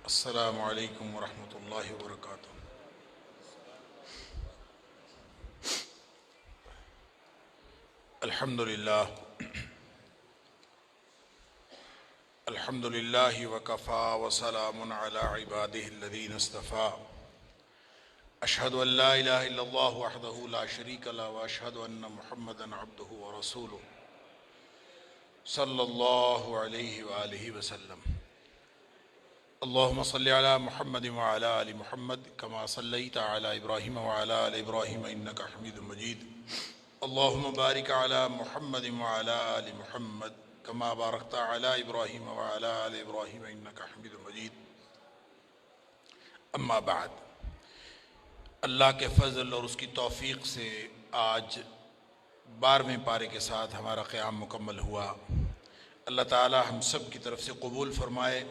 السلام علیکم ورحمۃ اللہ وبرکاتہ۔ الحمد للہ الحمد للہ وکفا وسلام علی عبادہ الذین اصطفیٰ۔ اشہد ان لا الہ الا اللہ وحدہ لا شریک لہ واشہد ان محمدا عبدہ ورسولہ صلی اللہ علیہ وآلہ وسلم۔ اللہم صلی علی محمد وعلی آل محمد کما صلیت علی ابراہیم وعلی آل ابراہیم انک حمید مجید۔ اللہم بارک علی محمد وعلی آل محمد کما بارکت علی ابراہیم وعلی آل ابراہیم انک حمید مجید۔ اما بعد، اللہ کے فضل اور اس کی توفیق سے آج 12ویں پارے کے ساتھ ہمارا قیام مکمل ہوا۔ اللہ تعالی ہم سب کی طرف سے قبول فرمائے۔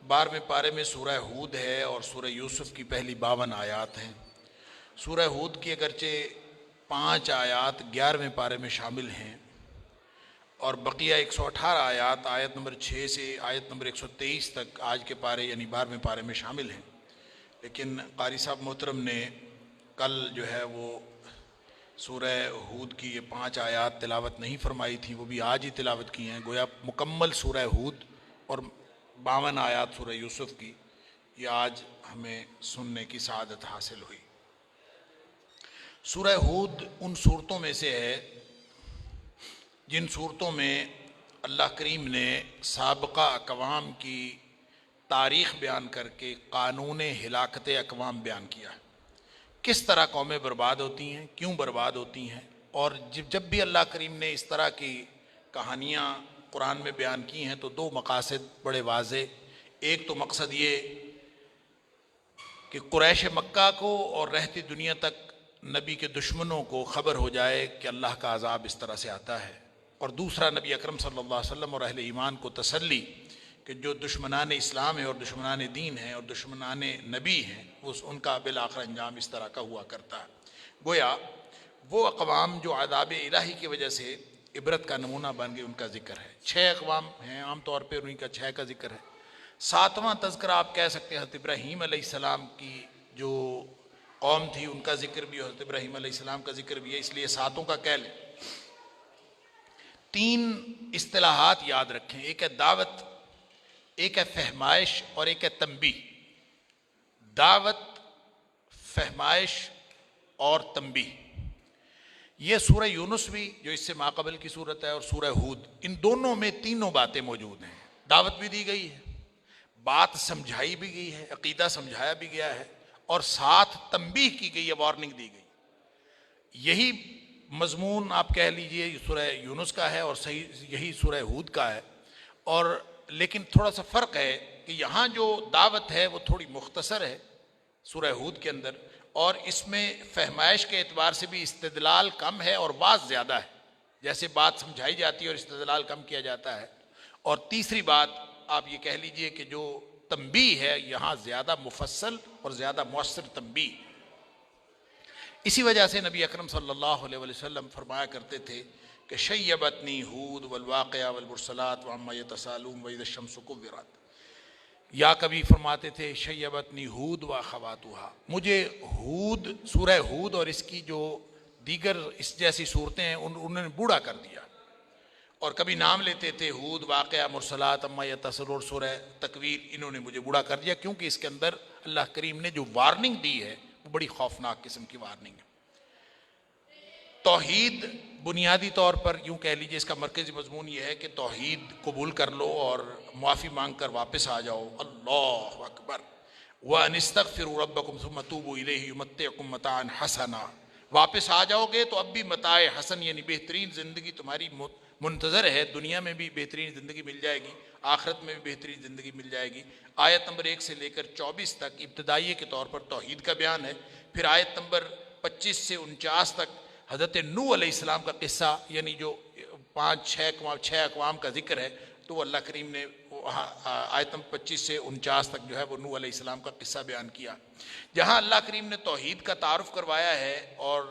12ویں پارے میں سورہ ہود ہے اور سورہ یوسف کی پہلی 52 آیات ہیں۔ سورہ ہود کی اگرچہ 5 آیات 11ویں پارے میں شامل ہیں اور بقیہ 118 آیات آیت نمبر 6 سے آیت نمبر 123 تک آج کے پارے یعنی 12ویں پارے میں شامل ہیں، لیکن قاری صاحب محترم نے کل جو ہے وہ سورہ ہود کی یہ 5 آیات تلاوت نہیں فرمائی تھیں، وہ بھی آج ہی تلاوت کی ہیں۔ گویا مکمل سورہ ہود اور 52 آیات سورہ یوسف کی یہ آج ہمیں سننے کی سعادت حاصل ہوئی۔ سورہ ہود ان صورتوں میں سے ہے جن صورتوں میں اللہ کریم نے سابقہ اقوام کی تاریخ بیان کر کے قانون ہلاکت اقوام بیان کیا، کس طرح قومیں برباد ہوتی ہیں، کیوں برباد ہوتی ہیں، اور جب بھی اللہ کریم نے اس طرح کی کہانیاں قرآن میں بیان کی ہیں تو 2 مقاصد بڑے واضح۔ ایک تو مقصد یہ کہ قریش مکہ کو اور رہتی دنیا تک نبی کے دشمنوں کو خبر ہو جائے کہ اللہ کا عذاب اس طرح سے آتا ہے، اور دوسرا نبی اکرم صلی اللہ علیہ وسلم اور اہل ایمان کو تسلی کہ جو دشمنان اسلام ہیں اور دشمنان دین ہیں اور دشمنان نبی ہیں ان کا بالآخر انجام اس طرح کا ہوا کرتا ہے۔ گویا وہ اقوام جو عذاب الہی کی وجہ سے عبرت کا نمونہ بن گئے ان کا ذکر ہے۔ 6 اقوام ہیں، عام طور پہ انہیں کا 6 کا ذکر ہے۔ 7واں تذکرہ آپ کہہ سکتے ہیں حضرت ابراہیم علیہ السلام کی جو قوم تھی ان کا ذکر بھی، حضرت ابراہیم علیہ السلام کا ذکر بھی ہے، اس لیے 7 کا کہہ لیں۔ 3 اصطلاحات یاد رکھیں، ایک ہے دعوت، ایک ہے فہمائش اور ایک ہے تنبیہ۔ دعوت، فہمائش اور تنبیہ، یہ سورہ یونس بھی جو اس سے ماقبل کی صورت ہے اور سورہ ہود، ان دونوں میں تینوں باتیں موجود ہیں۔ دعوت بھی دی گئی ہے، بات سمجھائی بھی گئی ہے، عقیدہ سمجھایا بھی گیا ہے، اور ساتھ تنبیہ کی گئی ہے، وارننگ دی گئی۔ یہی مضمون آپ کہہ لیجئے سورہ یونس کا ہے اور یہی سورہ ہود کا ہے، اور لیکن تھوڑا سا فرق ہے کہ یہاں جو دعوت ہے وہ تھوڑی مختصر ہے سورہ ہود کے اندر، اور اس میں فہمائش کے اعتبار سے بھی استدلال کم ہے اور وعظ زیادہ ہے، جیسے بات سمجھائی جاتی ہے اور استدلال کم کیا جاتا ہے۔ اور تیسری بات آپ یہ کہہ لیجئے کہ جو تنبیہ ہے یہاں زیادہ مفصل اور زیادہ مؤثر تنبیہ۔ اسی وجہ سے نبی اکرم صلی اللہ علیہ وسلم فرمایا کرتے تھے کہ شیبتنی ہود والواقعہ والمرسلات وعما یتساءلون واذا الشمس کورت، یا کبھی فرماتے تھے شیبتنی ہود واخواتھا، مجھے ہود، سورہ ہود اور اس کی جو دیگر اس جیسی صورتیں ہیں انہوں نے بوڑھا کر دیا، اور کبھی نام لیتے تھے ہود، واقعہ، مرسلات، اما یتساءلون، سورہ تکویر، انہوں نے مجھے بوڑھا کر دیا، کیونکہ اس کے اندر اللہ کریم نے جو وارننگ دی ہے وہ بڑی خوفناک قسم کی وارننگ ہے۔ توحید بنیادی طور پر یوں کہہ لیجئے اس کا مرکزی مضمون یہ ہے کہ توحید قبول کر لو اور معافی مانگ کر واپس آ جاؤ، اللہ اکبر، وَأَنِ اسْتَغْفِرُوا رَبَّكُمْ ثُمَّ تُوبُوا إِلَيْهِ يُمَتِّعْكُمْ مَتَاعًا حَسَنًا، واپس آ جاؤ گے تو اب بھی متاع حسن یعنی بہترین زندگی تمہاری منتظر ہے، دنیا میں بھی بہترین زندگی مل جائے گی، آخرت میں بھی بہترین زندگی مل جائے گی۔ آیت نمبر 1 سے لے کر 24 تک ابتدائیے کے طور پر توحید کا بیان ہے، پھر آیت نمبر 25 سے 49 تک حضرت نوح علیہ السلام کا قصہ، یعنی جو 6 اقوام کا ذکر ہے، تو وہ اللہ کریم نے آیت نمبر 25 سے 49 تک جو ہے وہ نوح علیہ السلام کا قصہ بیان کیا، جہاں اللہ کریم نے توحید کا تعارف کروایا ہے اور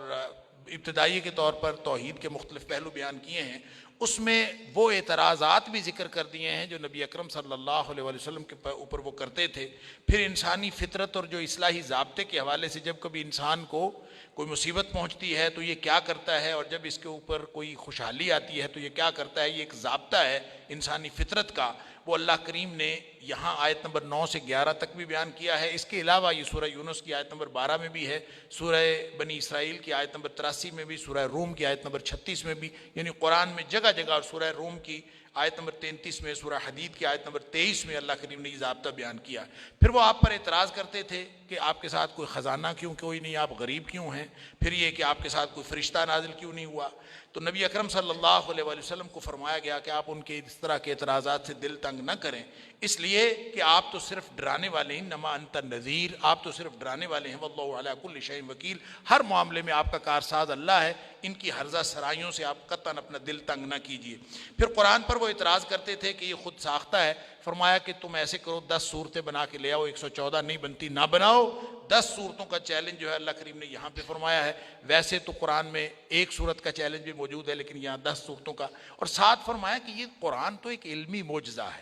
ابتدائی کے طور پر توحید کے مختلف پہلو بیان کیے ہیں۔ اس میں وہ اعتراضات بھی ذکر کر دیے ہیں جو نبی اکرم صلی اللہ علیہ وسلم کے اوپر وہ کرتے تھے. پھر انسانی فطرت اور جو اصلاحی ضابطے کے حوالے سے جب کبھی انسان کو کوئی مصیبت پہنچتی ہے تو یہ کیا کرتا ہے، اور جب اس کے اوپر کوئی خوشحالی آتی ہے تو یہ کیا کرتا ہے، یہ ایک ضابطہ ہے انسانی فطرت کا، وہ اللہ کریم نے یہاں آیت نمبر 9 سے 11 تک بھی بیان کیا ہے. اس کے علاوہ یہ سورہ یونس کی آیت نمبر 12 میں بھی ہے، سورہ بنی اسرائیل کی آیت نمبر 83 میں بھی، سورہ روم کی آیت نمبر 36 میں بھی، یعنی قرآن میں جگہ جگہ، اور سورہ روم کی آیت نمبر 33 میں، سورہ حدید کی آیت نمبر 23 میں اللہ کریم نے یہ ضابطہ بیان کیا. پھر وہ آپ پر اعتراض کرتے تھے کہ آپ کے ساتھ کوئی خزانہ کیوں کوئی نہیں، آپ غریب کیوں ہیں، پھر یہ کہ آپ کے ساتھ کوئی فرشتہ نازل کیوں نہیں ہوا. تو نبی اکرم صلی اللہ علیہ وآلہ وسلم کو فرمایا گیا کہ آپ ان کے اس طرح کے اعتراضات سے دل تنگ نہ کریں، اس لیے کہ آپ تو صرف ڈرانے والے ہیں، انما انت نذیر، آپ تو صرف ڈرانے والے ہیں، واللہ علی کل شیء وکیل، ہر معاملے میں آپ کا کارساز اللہ ہے، ان کی ہرزہ سرائیوں سے آپ قطعاً اپنا دل تنگ نہ کیجیے. پھر قرآن پر وہ اعتراض کرتے تھے کہ یہ خود ساختہ ہے، فرمایا کہ تم ایسے کرو 10 صورتیں بنا کے لے آؤ، 114 نہیں بنتی نہ بناؤ. 10 صورتوں کا چیلنج جو ہے اللہ کریم نے یہاں پہ فرمایا ہے. ویسے تو قرآن میں ایک صورت کا چیلنج بھی موجود ہے، لیکن یہاں 10 صورتوں کا، اور ساتھ فرمایا کہ یہ قرآن تو ایک علمی معجزہ ہے،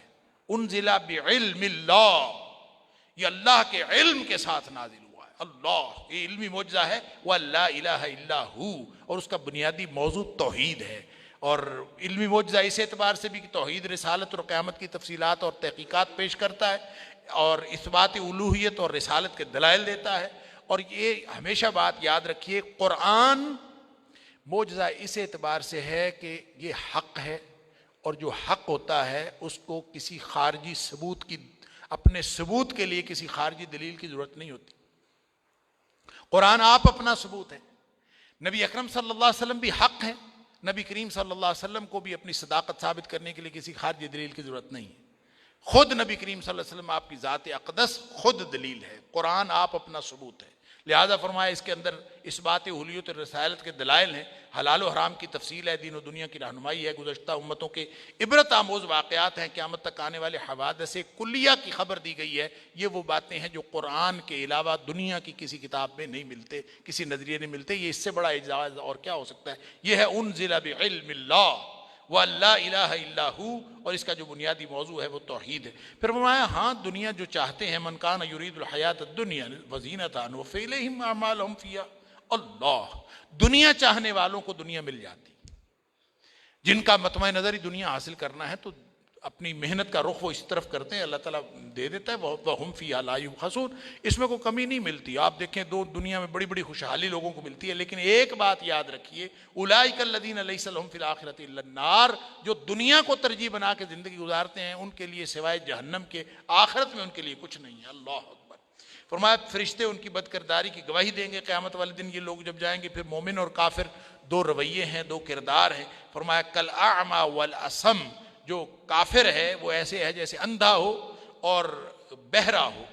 انزل بعلم اللہ، یہ اللہ کے علم کے ساتھ نازل ہوا ہے. اللہ یہ علمی معجزہ ہے، وَلَا إِلَهَ إِلَّا هُوَ، اور اس کا بنیادی موضوع توحید ہے. اور علمی معجزہ اس اعتبار سے بھی کہ توحید رسالت اور قیامت کی تفصیلات اور تحقیقات پیش کرتا ہے، اور اثبات الوہیت اور رسالت کے دلائل دیتا ہے. اور یہ ہمیشہ بات یاد رکھیے، قرآن معجزہ اس اعتبار سے ہے کہ یہ حق ہے، اور جو حق ہوتا ہے اس کو کسی خارجی ثبوت کی، اپنے ثبوت کے لیے کسی خارجی دلیل کی ضرورت نہیں ہوتی. قرآن آپ اپنا ثبوت ہے. نبی اکرم صلی اللہ علیہ وسلم بھی حق ہیں، نبی کریم صلی اللہ علیہ وسلم کو بھی اپنی صداقت ثابت کرنے کے لیے کسی خارجی دلیل کی ضرورت نہیں ہے. خود نبی کریم صلی اللہ علیہ وسلم آپ کی ذات اقدس خود دلیل ہے، قرآن آپ اپنا ثبوت ہے. لہذا فرمایا اس کے اندر اثبات الوہیت اور رسالت کے دلائل ہیں، حلال و حرام کی تفصیل ہے، دین و دنیا کی رہنمائی ہے، گزشتہ امتوں کے عبرت آموز واقعات ہیں، قیامت تک آنے والے حوادث کلیہ کی خبر دی گئی ہے. یہ وہ باتیں ہیں جو قرآن کے علاوہ دنیا کی کسی کتاب میں نہیں ملتے، کسی نظریے نہیں ملتے. یہ اس سے بڑا اعجاز اور کیا ہو سکتا ہے. یہ ہے انزل بعلم اللہ وَلَا إِلَهَ إِلَّا هُوَ، اور اس کا جو بنیادی موضوع ہے وہ توحید ہے. پھر فرمایا ہاں دنیا جو چاہتے ہیں، من کان یرید الحیات الدنیا وزینتہا نوفی الیہم اعمالہم فیہا، اللہ دنیا چاہنے والوں کو دنیا مل جاتی، جن کا مطمع نظری دنیا حاصل کرنا ہے تو اپنی محنت کا رخ وہ اس طرف کرتے ہیں، اللہ تعالیٰ دے دیتا ہے. وَهُمْ فِيهَا لَا يُبْخَسُونَ، اس میں کوئی کمی نہیں ملتی. آپ دیکھیں دنیا میں بڑی بڑی خوشحالی لوگوں کو ملتی ہے، لیکن ایک بات یاد رکھیے، اولئک الذین لیس لہم فی الآخرۃ الا النار، جو دنیا کو ترجیح بنا کے زندگی گزارتے ہیں ان کے لیے سوائے جہنم کے آخرت میں ان کے لیے کچھ نہیں ہے. اللہ اکبر. فرمایا فرشتے ان کی بدکرداری کی گواہی دیں گے قیامت والے دن. یہ لوگ جب جائیں گے، پھر مومن اور کافر دو رویے ہیں، دو کردار ہیں. فرمایا کالاعمی والاصم، جو کافر ہے وہ ایسے ہے جیسے اندھا ہو اور بہرا ہو،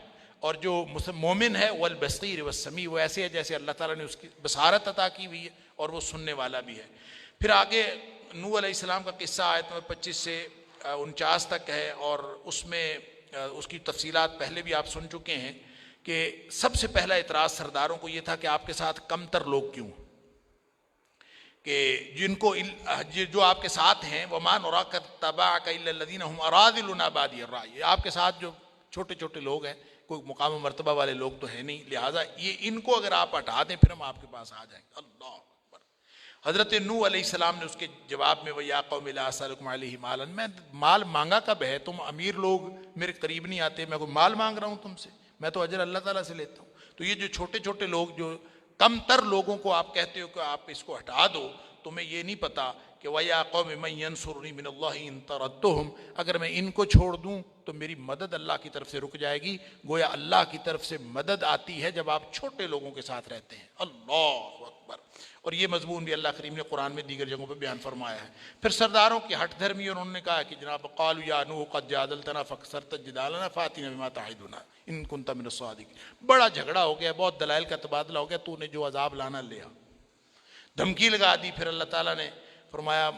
اور جو مومن ہے والبصیر والسمیع، وہ ایسے ہے جیسے اللہ تعالیٰ نے اس کی بصارت عطا کی ہوئی ہے اور وہ سننے والا بھی ہے. پھر آگے نوح علیہ السلام کا قصہ آیت نمبر 25 سے 49 تک ہے، اور اس میں اس کی تفصیلات پہلے بھی آپ سن چکے ہیں کہ سب سے پہلا اعتراض سرداروں کو یہ تھا کہ آپ کے ساتھ کمتر لوگ کیوں، کہ جن کو جو آپ کے ساتھ ہیں، وَمَا نُرَاكَ اتَّبَعَكَ إِلَّا الَّذِينَ هُمْ أَرَاذِلُنَا بَادِيَ الرَّأْيِ، آپ کے ساتھ جو چھوٹے چھوٹے لوگ ہیں، کوئی مقام و مرتبہ والے لوگ تو ہیں نہیں، لہٰذا یہ ان کو اگر آپ ہٹا دیں پھر ہم آپ کے پاس آ جائیں گے. اللہ اکبر. حضرت نوح علیہ السلام نے اس کے جواب میں وَيَا قَوْمِ لَا أَسْأَلُكُمْ عَلَيْهِ مَالًا، میں مال مانگا کب ہے، تم امیر لوگ میرے قریب نہیں آتے، میں کوئی مال مانگ رہا ہوں تم سے، میں تو اجر اللہ تعالیٰ سے لیتا ہوں. تو یہ جو چھوٹے چھوٹے لوگ، جو کم تر لوگوں کو آپ کہتے ہو کہ آپ اس کو ہٹا دو، تمہیں یہ نہیں پتا کہ وَيَا قَوْمِ مَن يَنصُرُنِي مِنَ اللَّهِ إِن طَرَدتُّهُمْ، اگر میں ان کو چھوڑ دوں تو میری مدد اللہ کی طرف سے رک جائے گی. گویا اللہ کی طرف سے مدد آتی ہے جب آپ چھوٹے لوگوں کے ساتھ رہتے ہیں. اللہ اکبر. اور یہ مضمون بھی اللہ کریم نے قرآن میں دیگر جگہوں پہ بیان فرمایا ہے. پھر سرداروں کی ہٹ دھرمی، اور انہوں نے کہا کہ جناب قالوا یا نوح قد جادلتنا فاکثرت جدالنا فاتنا بما تعدنا ان کنت من الصادقین. بڑا جھگڑا ہو گیا، بہت دلائل کا تبادلہ ہو گیا، تو نے جو عذاب لانا لیا، دھمکی لگا دی. پھر اللہ تعالیٰ نے فرمایا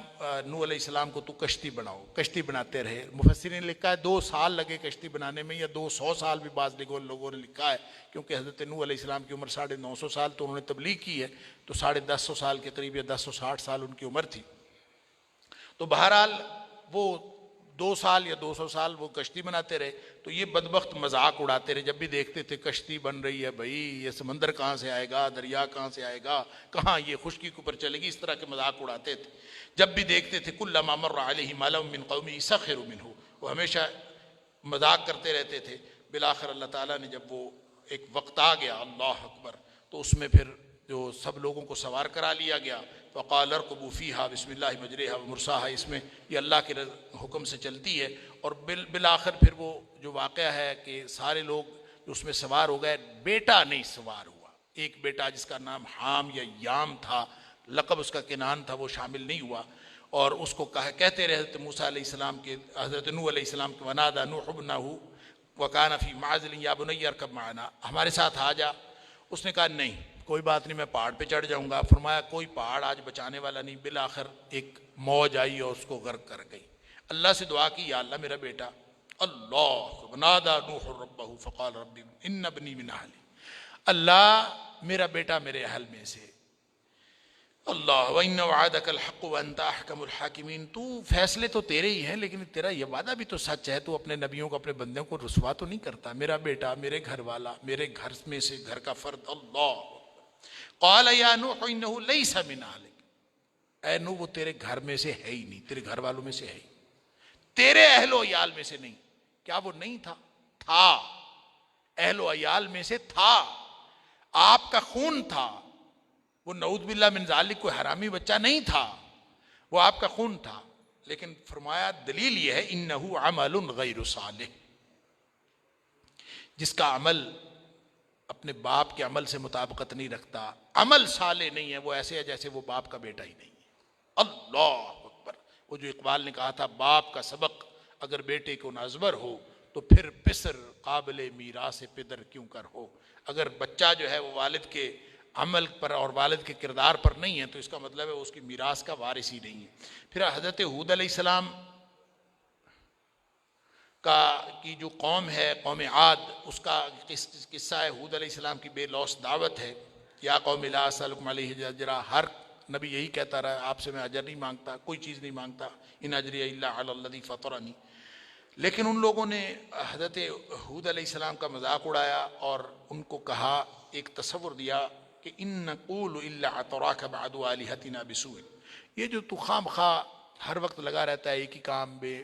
نوح علیہ السلام کو تو کشتی بناؤ. کشتی بناتے رہے. مفسرین نے لکھا ہے 2 سال لگے کشتی بنانے میں، یا 200 سال بھی بعض لوگوں نے لکھا ہے، کیونکہ حضرت نوح علیہ السلام کی عمر 950 سال، تو انہوں نے تبلیغ کی ہے تو 150 سال کے قریب یا 1060 سال ان کی عمر تھی. تو بہرحال وہ 2 سال یا 200 سال وہ کشتی بناتے رہے. تو یہ بدبخت مذاق اڑاتے رہے. جب بھی دیکھتے تھے کشتی بن رہی ہے، بھائی یہ سمندر کہاں سے آئے گا، دریا کہاں سے آئے گا، کہاں یہ خشکی کے اوپر چلے گی، اس طرح کے مذاق اڑاتے تھے. جب بھی دیکھتے تھے کلما مر علیہ ملأ من قومہ سخروا منہ، وہ ہمیشہ مذاق کرتے رہتے تھے. بالآخر اللہ تعالیٰ نے جب وہ ایک وقت آ گیا، اللہ اکبر، تو اس میں پھر جو سب لوگوں کو سوار کرا لیا گیا. فقال اركبوا فيها بسم الله مجريها ومرساها، اس میں یہ اللہ کے حکم سے چلتی ہے. اور بالآخر پھر وہ جو واقعہ ہے کہ سارے لوگ جو اس میں سوار ہو گئے، بیٹا نہیں سوار ہوا. ایک بیٹا جس کا نام حام یا یام تھا، لقب اس کا کنان تھا، وہ شامل نہیں ہوا. اور اس کو کہتے رہے حضرت موسیٰ علیہ السلام کے، حضرت نوح علیہ السلام کے، ونادى نوح ابنہ وكان في معزل يا بني اركب معنا، ہمارے ساتھ آ جا. اس نے کہا نہیں، کوئی بات نہیں، میں پہاڑ پہ چڑھ جاؤں گا. فرمایا کوئی پہاڑ آج بچانے والا نہیں. بالآخر ایک موج آئی اور اس کو غرق کر گئی. اللہ سے دعا کی، یا اللہ میرا بیٹا. اللہ ونادى نوح ربہ فقال رب ان ابنی من اہلی، اللہ میرا بیٹا میرے اہل میں سے. اللہ وَإِنَّ وَعَدَكَ الْحَقُّ وَأَنْتَ أَحْكَمُ الْحَاكِمِينَ، تو فیصلے تو تیرے ہی ہیں، لیکن تیرا یہ وعدہ بھی تو سچ ہے. تو اپنے نبیوں کو، اپنے بندوں کو رسوا تو نہیں کرتا. میرا بیٹا، میرے گھر والا، میرے گھر میں سے گھر کا فرد. اللہ قال یا نوح انہ لیس من اہلک، اے نوح وہ تیرے گھر میں سے ہے ہی نہیں، تیرے گھر والوں میں سے ہے ہی، تیرے اہل و عیال میں سے نہیں. کیا وہ نہیں تھا؟ تھا، اہل و عیال میں سے تھا، آپ کا خون تھا. وہ نعوذ باللہ من ذالک کوئی حرامی بچہ نہیں تھا، وہ آپ کا خون تھا. لیکن فرمایا دلیل یہ ہے انہ عمل غیر صالح، جس کا عمل اپنے باپ کے عمل سے مطابقت نہیں رکھتا، عمل صالح نہیں ہے، وہ ایسے ہے جیسے وہ باپ کا بیٹا ہی نہیں ہے. اللہ اکبر. وہ جو اقبال نے کہا تھا، باپ کا سبق اگر بیٹے کو نازور ہو تو پھر پسر قابل میراث پدر کیوں کر ہو. اگر بچہ جو ہے وہ والد کے عمل پر اور والد کے کردار پر نہیں ہے تو اس کا مطلب ہے اس کی میراث کا وارث ہی نہیں ہے. پھر حضرت ہود علیہ السلام کی جو قوم ہے، قوم عاد، اس کا قصہ ہے. ہود علیہ السلام کی بے لوث دعوت ہے. یا قوم لا اسألکم علیہ اجرا، ہر نبی یہی کہتا رہا، آپ سے میں اجر نہیں مانگتا، کوئی چیز نہیں مانگتا، ان اجری الا علی الذی فطرنی. لیکن ان لوگوں نے حضرت ہود علیہ السلام کا مذاق اڑایا اور ان کو کہا، ایک تصور دیا کہ ان نقول الا اتراک بعد الہتنا بسوء، یہ جو تو خام خواہ ہر وقت لگا رہتا ہے ایک ہی کام میں،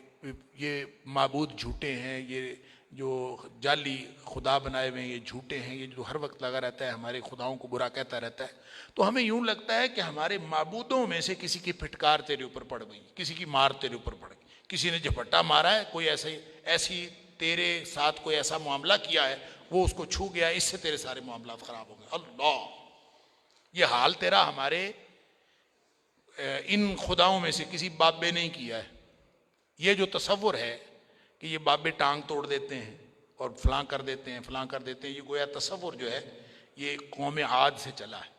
یہ معبود جھوٹے ہیں، یہ جو جعلی خدا بنائے ہوئے ہیں یہ جھوٹے ہیں، یہ جو ہر وقت لگا رہتا ہے ہمارے خداؤں کو برا کہتا رہتا ہے. تو ہمیں یوں لگتا ہے کہ ہمارے معبودوں میں سے کسی کی پھٹکار تیرے اوپر پڑ گئی، کسی کی مار تیرے اوپر پڑ گئی، کسی نے جھپٹا مارا ہے، کوئی ایسی تیرے ساتھ کوئی ایسا معاملہ کیا ہے، وہ اس کو چھو گیا، اس سے تیرے سارے معاملات خراب ہو گئے. اللہ، یہ حال تیرا ہمارے ان خداؤں میں سے کسی بابے نے کیا ہے. یہ جو تصور ہے کہ یہ بابے ٹانگ توڑ دیتے ہیں اور فلاں کر دیتے ہیں، فلاں کر دیتے ہیں، یہ گویا تصور جو ہے یہ قوم عاد سے چلا ہے.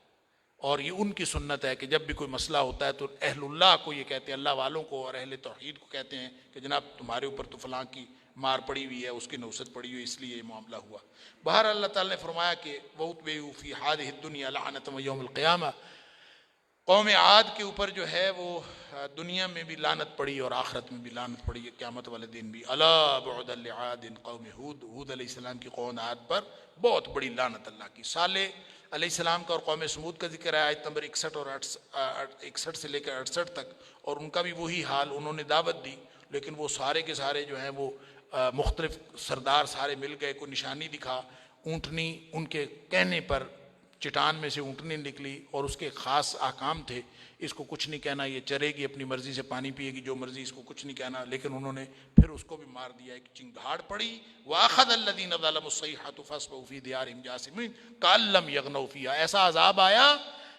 اور یہ ان کی سنت ہے کہ جب بھی کوئی مسئلہ ہوتا ہے تو اہل اللہ کو یہ کہتے ہیں، اللہ والوں کو اور اہل توحید کو کہتے ہیں کہ جناب تمہارے اوپر تو فلاں کی مار پڑی ہوئی ہے، اس کی نوست پڑی ہوئی، اس لیے یہ معاملہ ہوا. بہر اللہ تعالیٰ نے فرمایا کہ وَأُتْبِعُوا فِي هَٰذِهِ الدُّنْيَا لَعْنَةً وَيَوْمَ الْقِيَامَةِ، قوم عاد کے اوپر جو ہے وہ دنیا میں بھی لعنت پڑی اور آخرت میں بھی لعنت پڑی، قیامت والے دن بھی. الا بعدا لعاد قوم ہود، ہود علیہ السلام کی قوم عاد پر بہت بڑی لعنت اللہ کی. صالح علیہ السلام کا اور قوم سمود کا ذکر ہے آیت نمبر 61 اور 61 سے لے کر 68 تک، اور ان کا بھی وہی حال، انہوں نے دعوت دی لیکن وہ سارے کے سارے جو ہیں وہ مختلف سردار سارے مل گئے، کوئی نشانی دکھا، اونٹنی ان کے کہنے پر چٹان میں سے اونٹنی نکلی اور اس کے خاص احکام تھے، اس کو کچھ نہیں کہنا، یہ چرے گی اپنی مرضی سے، پانی پیے گی جو مرضی، اس کو کچھ نہیں کہنا. لیکن انہوں نے پھر اس کو بھی مار دیا، ایک چنگھاڑ پڑی. وَأَخَذَ الَّذِينَ ظَلَمُوا الصَّيْحَةُ فَأَصْبَحُوا فِي دِيَارِهِمْ جَاثِمِينَ كَأَن لَّمْ يَغْنَوْا فِيهَا. ایسا عذاب آیا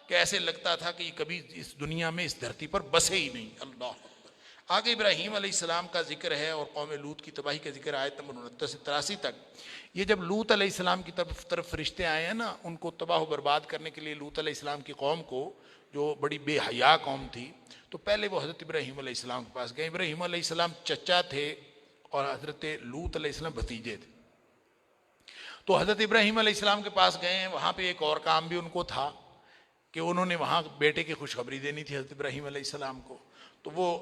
کہ ایسے لگتا تھا کہ یہ کبھی اس دنیا میں اس دھرتی پر بسے ہی نہیں. اللہ اکبر. آگے ابراہیم علیہ السلام کا ذکر ہے اور قوم لوط کی تباہی کا ذکر آیت نمبر 69 سے 83 تک. یہ جب لوط علیہ السلام کی طرف فرشتے آئے ہیں نا، ان کو تباہ و برباد کرنے کے لیے، لوط علیہ السلام کی قوم کو جو بڑی بے حیا قوم تھی، تو پہلے وہ حضرت ابراہیم علیہ السلام کے پاس گئے. ابراہیم علیہ السلام چچا تھے اور حضرت لوط علیہ السلام بھتیجے تھے. تو حضرت ابراہیم علیہ السلام کے پاس گئے ہیں. وہاں پہ ایک اور کام بھی ان کو تھا کہ انہوں نے وہاں بیٹے کی خوشخبری دینی تھی حضرت ابراہیم علیہ السلام کو. تو وہ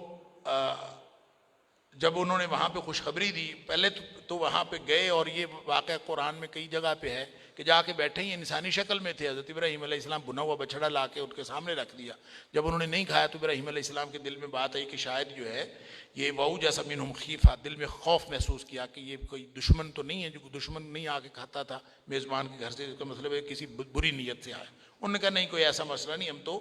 جب انہوں نے وہاں پہ خوشخبری دی، پہلے تو وہاں پہ گئے، اور یہ واقعہ قرآن میں کئی جگہ پہ ہے کہ جا کے بیٹھے ہی انسانی شکل میں تھے، حضرت ابراہیم علیہ السلام بنا ہوا بچڑا لا کے ان کے سامنے رکھ دیا۔ جب انہوں نے نہیں کھایا تو ابراہیم علیہ السلام کے دل میں بات آئی کہ شاید جو ہے یہ وَأَوْجَسَ مِنْهُمْ خِیفَةً، دل میں خوف محسوس کیا کہ یہ کوئی دشمن تو نہیں ہے، جو دشمن نہیں آ کے کھاتا تھا میزبان کے گھر سے، اس کا مطلب ہے کسی بری نیت سے آیا۔ انہوں نے کہا نہیں، کوئی ایسا مسئلہ نہیں، ہم تو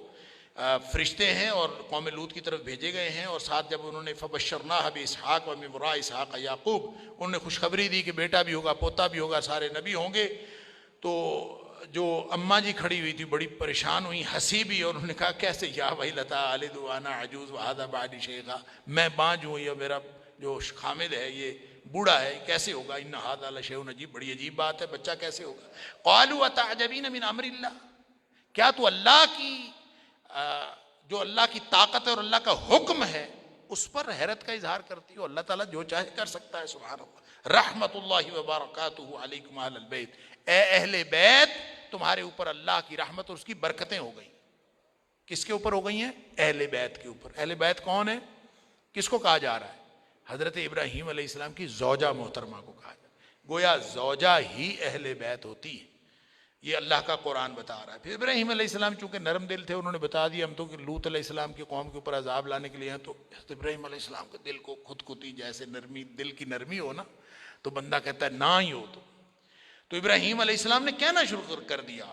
فرشتے ہیں اور قوم لوط کی طرف بھیجے گئے ہیں۔ اور ساتھ جب انہوں نے فَبَشَّرْنَاهَ بِإِسْحَاقَ وَمِن وَرَاءِ إِسْحَاقَ یعقوب، انہوں نے خوشخبری دی کہ بیٹا بھی ہوگا، پوتا بھی ہوگا، سارے نبی ہوں گے۔ تو جو اماں جی کھڑی ہوئی تھی بڑی پریشان ہوئی، ہنسی بھی، اور انہوں نے کہا کیسے، یا ویلتیٰ أَلِدُ وَأَنَا عَجُوزٌ وَهَذَا بَعْلِي شَیخٌ، میں بانجھ ہوں، یہ میرا جو خامد ہے یہ بوڑھا ہے، کیسے ہوگا؟ إِنَّ هَذَا لَشَیْءٌ عَجِیب، بڑی عجیب بات ہے، بچہ کیسے ہوگا؟ قَالُوا أَتَعْجَبِینَ مِنْ أَمْرِ اللَّهِ، کیا تو اللہ کی جو اللہ کی طاقت ہے اور اللہ کا حکم ہے اس پر حیرت کا اظہار کرتی ہو؟ اللہ تعالیٰ جو چاہے کر سکتا ہے، سبحان اللہ۔ رحمت اللہ وبرکاتہ علیکم اہل البیت، اے اہل بیت، تمہارے اوپر اللہ کی رحمت اور اس کی برکتیں ہو گئیں۔ کس کے اوپر ہو گئی ہیں؟ اہل بیت کے اوپر۔ اہل بیت کون ہے؟ کس کو کہا جا رہا ہے؟ حضرت ابراہیم علیہ السلام کی زوجہ محترمہ کو کہا جا رہا ہے، گویا زوجہ ہی اہل بیت ہوتی ہے، یہ اللہ کا قرآن بتا رہا ہے۔ پھر ابراہیم علیہ السلام چونکہ نرم دل تھے، انہوں نے بتا دیا ہم تو کہ لوط علیہ السلام کی قوم کے اوپر عذاب لانے کے لیے ہیں، تو ابراہیم علیہ السلام کے دل کو خود کتی جیسے نرمی، دل کی نرمی ہو نا، تو بندہ کہتا ہے نہ ہی ہو تو ابراہیم علیہ السلام نے کہنا شروع کر دیا،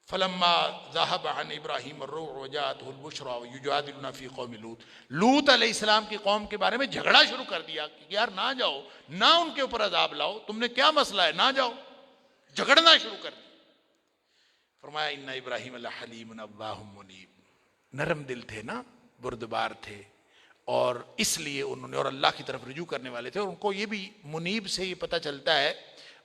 فَلَمَّا ذَهَبَ عَنْ إِبْرَاهِيمَ الرُّوعُ وَجَاءَتْهُ الْبُشْرَىٰ وَيُجَادِلُنَا فِي قَوْمِ لُوط، لوط علیہ السلام کی قوم کے بارے میں جھگڑا شروع کر دیا کہ یار نہ جاؤ، نہ ان کے اوپر عذاب لاؤ، تم نے کیا مسئلہ ہے، نہ جاؤ، جھگڑنا شروع کر دیا۔ فرمایا ان ابراہیم لحلیم اواہ منیب، نرم دل تھے نا، بردبار تھے، اور اس لیے انہوں نے، اور اللہ کی طرف رجوع کرنے والے تھے، اور ان کو یہ بھی منیب سے یہ پتہ چلتا ہے،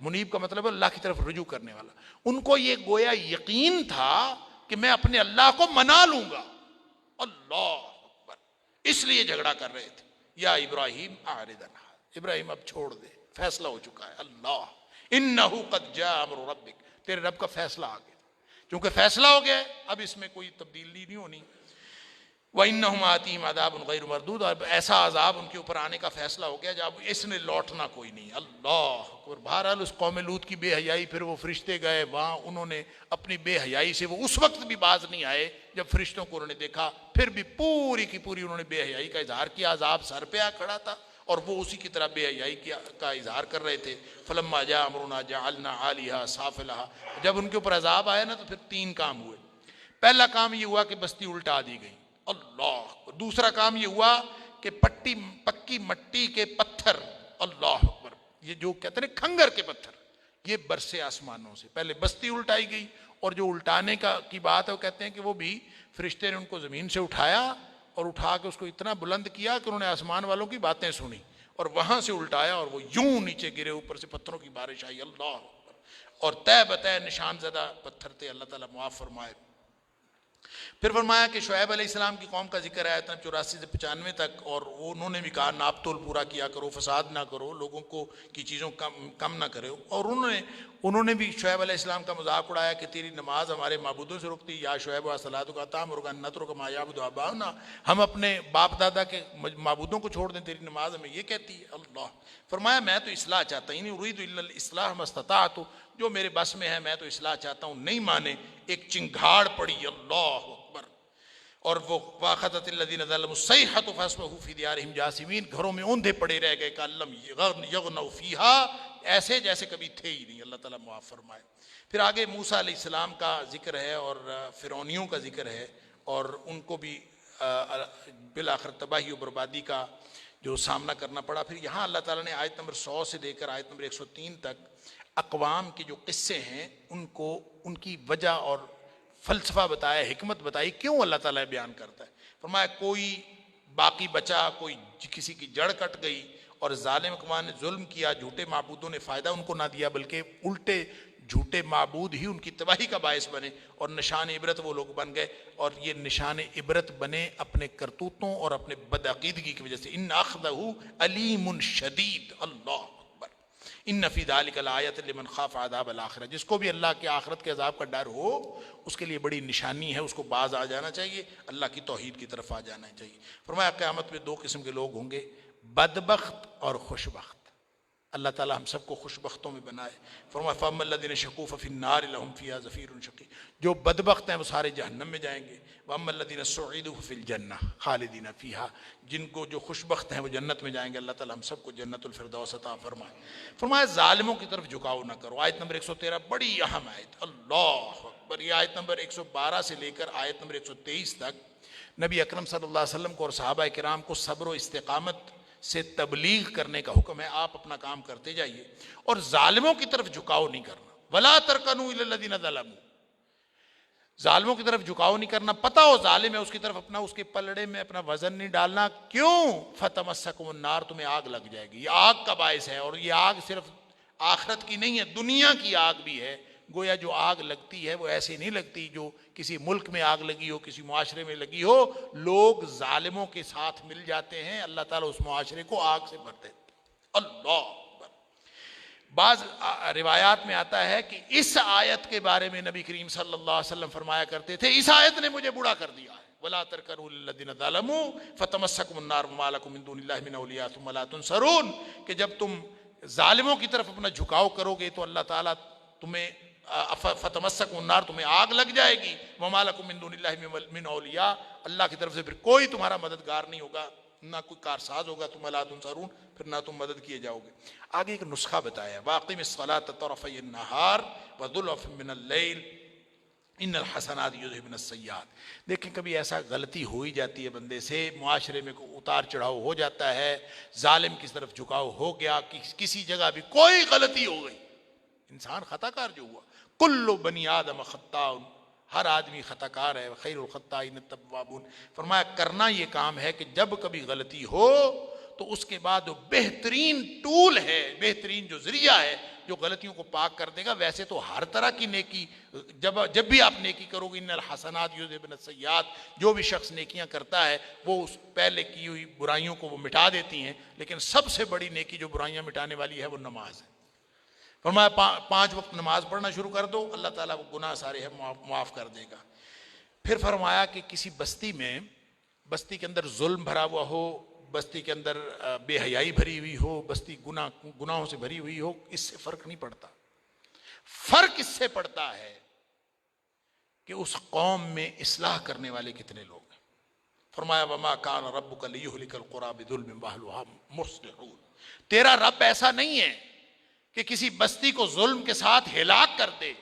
منیب کا مطلب ہے اللہ کی طرف رجوع کرنے والا، ان کو یہ گویا یقین تھا کہ میں اپنے اللہ کو منا لوں گا، اللہ اکبر، اس لیے جھگڑا کر رہے تھے۔ یا ابراہیم اعرض عن ھذا، ابراہیم اب چھوڑ دے، فیصلہ ہو چکا ہے، اللہ انہ قد جاء امر ربک، تیرے رب کا فیصلہ آ گیا، چونکہ فیصلہ ہو گیا اب اس میں کوئی تبدیلی نہیں ہونی۔ وَإِنَّهُمْ آتِيهِمْ عَذَابٌ غَيْرُ مَرْدُودٌ، اور ایسا عذاب ان کے اوپر آنے کا فیصلہ ہو گیا جب اس نے لوٹنا کوئی نہیں، اللہ اکبر۔ بہرحال اس قوم لوط کی بے حیائی، پھر وہ فرشتے گئے وہاں، انہوں نے اپنی بے حیائی سے، وہ اس وقت بھی باز نہیں آئے جب فرشتوں کو انہوں نے دیکھا، پھر بھی پوری کی پوری انہوں نے بے حیائی کا اظہار کیا، عذاب سر پہ آ کھڑا تھا اور وہ اسی کی طرح بے حیائی کا اظہار کر رہے تھے۔ فلما جاء امرنا جعلنا عالیہا سافلہا، جب ان کے اوپر عذاب آیا نا تو پھر تین کام ہوئے۔ پہلا کام یہ ہوا کہ بستی الٹا دی گئی، اللہ۔ دوسرا کام یہ ہوا کہ پکی مٹی کے پتھر، اللہ اکبر، یہ جو کہتے ہیں کھنگر کے پتھر، یہ برسے آسمانوں سے، پہلے بستی الٹائی گئی، اور جو الٹانے کی بات ہے وہ کہتے ہیں کہ وہ بھی فرشتے نے ان کو زمین سے اٹھایا اور اٹھا کے اس کو اتنا بلند کیا کہ انہوں نے آسمان والوں کی باتیں سنی، اور وہاں سے الٹایا اور وہ یوں نیچے گرے، اوپر سے پتھروں کی بارش آئی، اللہ اکبر، اور طے بطے نشان زدہ پتھر تھے، اللہ تعالیٰ معاف فرمائے۔ پھر فرمایا کہ شعیب علیہ السلام کی قوم کا ذکر ہے آیت 84 سے 95 تک، اور انہوں نے بھی کہا ناپ تول پورا کیا کرو، فساد نہ کرو، لوگوں کو کی چیزوں کم نہ کرو، اور انہوں نے بھی شعیب علیہ السلام کا مذاق اڑایا کہ تیری نماز ہمارے معبودوں سے رکتی، یا شعیب الصلاۃ کا تامرک ان نترک ما یعبد آباؤنا، ہم اپنے باپ دادا کے معبودوں کو چھوڑ دیں، تیری نماز ہمیں یہ کہتی ہے، اللہ۔ فرمایا میں تو اصلاح چاہتا ہوں، اريد الا الاصلاح ما استطعت، جو میرے بس میں ہے میں تو اصلاح چاہتا ہوں، نہیں مانے، ایک چنگھاڑ پڑی، اللہ اکبر، اور وہ واخذت الذین ظلموا الصیحۃ فاصبحوا فی دیارہم جاثمین، گھروں میں اوندھے پڑے رہ گئے کہ لم یغنوا فیہا، ایسے جیسے کبھی تھے ہی نہیں، اللہ تعالیٰ معاف فرمائے۔ پھر آگے موسیٰ علیہ السلام کا ذکر ہے اور فرعونیوں کا ذکر ہے، اور ان کو بھی بالآخر تباہی و بربادی کا جو سامنا کرنا پڑا۔ پھر یہاں اللہ تعالیٰ نے آیت نمبر 100 سے لے کر آیت نمبر 103 تک اقوام کے جو قصے ہیں ان کو، ان کی وجہ اور فلسفہ بتایا، حکمت بتائی، کیوں اللہ تعالیٰ بیان کرتا ہے۔ فرمایا کوئی باقی بچا، کوئی کسی کی جڑ کٹ گئی، اور ظالم اقوام نے ظلم کیا، جھوٹے معبودوں نے فائدہ ان کو نہ دیا، بلکہ الٹے جھوٹے معبود ہی ان کی تباہی کا باعث بنے، اور نشان عبرت وہ لوگ بن گئے، اور یہ نشان عبرت بنے اپنے کرتوتوں اور اپنے بدعقیدگی کی وجہ سے۔ ان اخذہ علیم شدید، اللہ اکبر، ان فی ذلک لآیۃ لمن خاف عذاب الآخرہ، جس کو بھی اللہ کے آخرت کے عذاب کا ڈر ہو اس کے لیے بڑی نشانی ہے، اس کو باز آ جانا چاہیے، اللہ کی توحید کی طرف آ جانا چاہیے۔ فرمایا قیامت میں دو قسم کے لوگ ہوں گے، بدبخت اور خوش بخت۔ اللہ تعالی ہم سب کو خوش بختوں میں بنائے۔ فرمایا فَأَمَّا الَّذِينَ شَقُوا فَفِي النَّارِ لَهُمْ فِيهَا زَفِيرٌ شَقِيقٌ، جو بدبخت ہیں وہ سارے جہنم میں جائیں گے۔ وَأَمَّا الَّذِينَ سُعِدُوا فِي الْجَنَّةِ خَالِدِينَ فِيهَا، جن کو جو خوش بخت ہیں وہ جنت میں جائیں گے۔ اللہ تعالی ہم سب کو جنت الفردوس عطا فرمائے۔ فرمایا ظالموں کی طرف جھکاؤ نہ کرو۔ آیت نمبر 113 بڑی اہم آیت، اللہ اکبر۔ یہ آیت نمبر 112 سے لے کر آیت نمبر 123 تک نبی اکرم صلی اللہ علیہ وسلم کو اور صحابہ کرام کو صبر و استقامت سے تبلیغ کرنے کا حکم ہے۔ آپ اپنا کام کرتے جائیے اور ظالموں کی طرف جھکاؤ نہیں کرنا۔ وَلَا تَرْكَنُوا إِلَى الَّذِينَ ظَلَمُوا، ظالموں کی طرف جھکاؤ نہیں کرنا۔ پتہ ہو ظالم ہے، اس کی طرف اپنا اس کے پلڑے میں اپنا وزن نہیں ڈالنا۔ کیوں؟ فَتَمَسَّكُمُ النَّارُ، تمہیں آگ لگ جائے گی۔ یہ آگ کا باعث ہے، اور یہ آگ صرف آخرت کی نہیں ہے، دنیا کی آگ بھی ہے۔ گویا جو آگ لگتی ہے وہ ایسے نہیں لگتی جو کسی ملک میں آگ لگی ہو، کسی معاشرے میں لگی ہو۔ لوگ ظالموں کے ساتھ مل جاتے ہیں، اللہ تعالیٰ اس معاشرے کو آگ سے بھر دیتے ہیں۔ اللہ اکبر۔ بعض روایات میں آتا ہے کہ اس آیت کے بارے میں نبی کریم صلی اللہ علیہ وسلم فرمایا کرتے تھے، اس آیت نے مجھے بوڑھا کر دیا ہے۔ وَلَا تَرْكَنُوا لِلَّذِينَ ظَلَمُوا فَتَمَسَّكُمُ النَّارُ وَمَا لَكُم مِّن دُونِ اللَّهِ مِنْ أَوْلِيَاءَ ثُمَّ لَا تُنصَرُونَ، کہ جب تم ظالموں کی طرف اپنا جھکاؤ کرو گے تو اللہ تعالیٰ تمہیں فتمسک النار، تمہیں آگ لگ جائے گی۔ وما لکم من دون اللہ من اولیاء، اللہ کی طرف سے پھر کوئی تمہارا مددگار نہیں ہوگا، نہ کوئی کارساز ہوگا، تم لا تنصرون، پھر نہ تم مدد کیے جاؤ گے۔ آگے ایک نسخہ بتایا، واقم الصلاۃ طرفی النہار وزلفا من اللیل ان الحسنات یذہبن السیئات۔ دیکھیں کبھی ایسا غلطی ہو ہی جاتی ہے بندے سے، معاشرے میں اتار چڑھاؤ ہو جاتا ہے، ظالم کی طرف جھکاؤ ہو گیا، کسی جگہ بھی کوئی غلطی ہو گئی، انسان خطا کار جو ہوا، کل بنی آدم خطاء، ہر آدمی خطا کار ہے، خیر الخطائین التوابون۔ فرمایا کرنا یہ کام ہے کہ جب کبھی غلطی ہو تو اس کے بعد وہ بہترین ٹول ہے، بہترین جو ذریعہ ہے جو غلطیوں کو پاک کر دے گا۔ ویسے تو ہر طرح کی نیکی، جب بھی آپ نیکی کرو گے، ان الحسنات یذہبن السیئات، جو بھی شخص نیکیاں کرتا ہے وہ اس پہلے کی ہوئی برائیوں کو وہ مٹا دیتی ہیں، لیکن سب سے بڑی نیکی جو برائیاں مٹانے والی ہے وہ نماز ہے۔ فرمایا 5 وقت نماز پڑھنا شروع کر دو، اللہ تعالیٰ وہ گناہ سارے ہیں معاف کر دے گا۔ پھر فرمایا کہ کسی بستی میں، بستی کے اندر ظلم بھرا ہوا ہو، بستی کے اندر بے حیائی بھری ہوئی ہو، بستی گناہوں سے بھری ہوئی ہو، اس سے فرق نہیں پڑتا۔ فرق اس سے پڑتا ہے کہ اس قوم میں اصلاح کرنے والے کتنے لوگ ہیں۔ فرمایا وما کان ربک لیہلک القری بظلم واہلھا مصلحون، تیرا رب ایسا نہیں ہے کہ کسی بستی کو ظلم کے ساتھ ہلاک کر دے،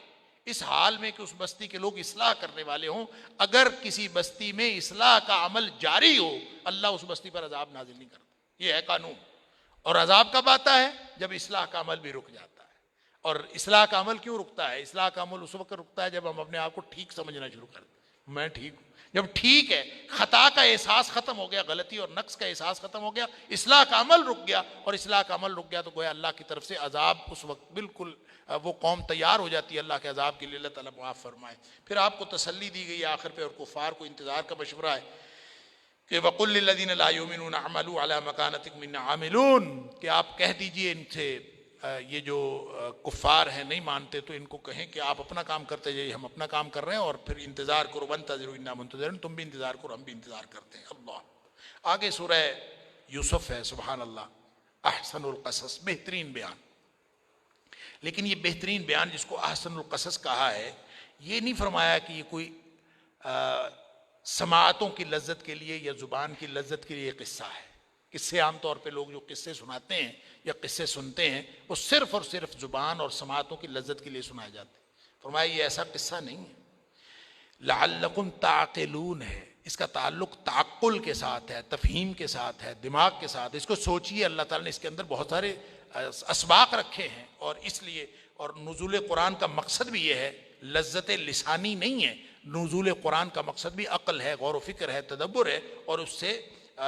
اس حال میں کہ اس بستی کے لوگ اصلاح کرنے والے ہوں۔ اگر کسی بستی میں اصلاح کا عمل جاری ہو، اللہ اس بستی پر عذاب نازل نہیں کرتا، یہ ہے قانون۔ اور عذاب کب آتا ہے؟ جب اصلاح کا عمل بھی رک جاتا ہے۔ اور اصلاح کا عمل کیوں رکتا ہے؟ اصلاح کا عمل اس وقت رکتا ہے جب ہم اپنے آپ کو ٹھیک سمجھنا شروع کر دیں، میں ٹھیک ہوں۔ جب ٹھیک ہے، خطا کا احساس ختم ہو گیا، غلطی اور نقص کا احساس ختم ہو گیا، اصلاح کا عمل رک گیا، اور اصلاح کا عمل رک گیا تو گویا اللہ کی طرف سے عذاب اس وقت بالکل وہ قوم تیار ہو جاتی ہے اللہ کے عذاب کے لیے، اللہ تعالیٰ معاف فرمائے۔ پھر آپ کو تسلی دی گئی آخر پہ، اور کفار کو انتظار کا مشورہ ہے کہ وَقُلْ لِلَّذِينَ لَا يُؤْمِنُونَ اعْمَلُوا عَلَىٰ مَكَانَتِكُمْ إِنَّا عَامِلُونَ، کہ آپ کہہ دیجئے ان سے، یہ جو کفار ہیں نہیں مانتے تو ان کو کہیں کہ آپ اپنا کام کرتے جائیے، ہم اپنا کام کر رہے ہیں، اور پھر انتظار کرو، وَانتَظِرُوا إِنَّا مُنتَظِرُونَ، تم بھی انتظار کرو ہم بھی انتظار کرتے ہیں۔ اللہ آگے سورہ یوسف ہے، سبحان اللہ، احسن القصص، بہترین بیان۔ لیکن یہ بہترین بیان جس کو احسن القصص کہا ہے، یہ نہیں فرمایا کہ یہ کوئی سماعتوں کی لذت کے لیے یا زبان کی لذت کے لیے قصہ ہے۔ قصے عام طور پہ لوگ جو قصے سناتے ہیں یا قصے سنتے ہیں وہ صرف اور صرف زبان اور سماعتوں کی لذت کے لیے سنائے جاتے ہیں۔ فرمایا یہ ایسا قصہ نہیں ہے، لعلکم تعقلون ہے، اس کا تعلق تعقل کے ساتھ ہے، تفہیم کے ساتھ ہے، دماغ کے ساتھ۔ اس کو سوچئے، اللہ تعالیٰ نے اس کے اندر بہت سارے اسباق رکھے ہیں، اور اس لیے، اور نزول قرآن کا مقصد بھی یہ ہے، لذت لسانی نہیں ہے، نزول قرآن کا مقصد بھی عقل ہے، غور و فکر ہے، تدبر ہے، اور اس سے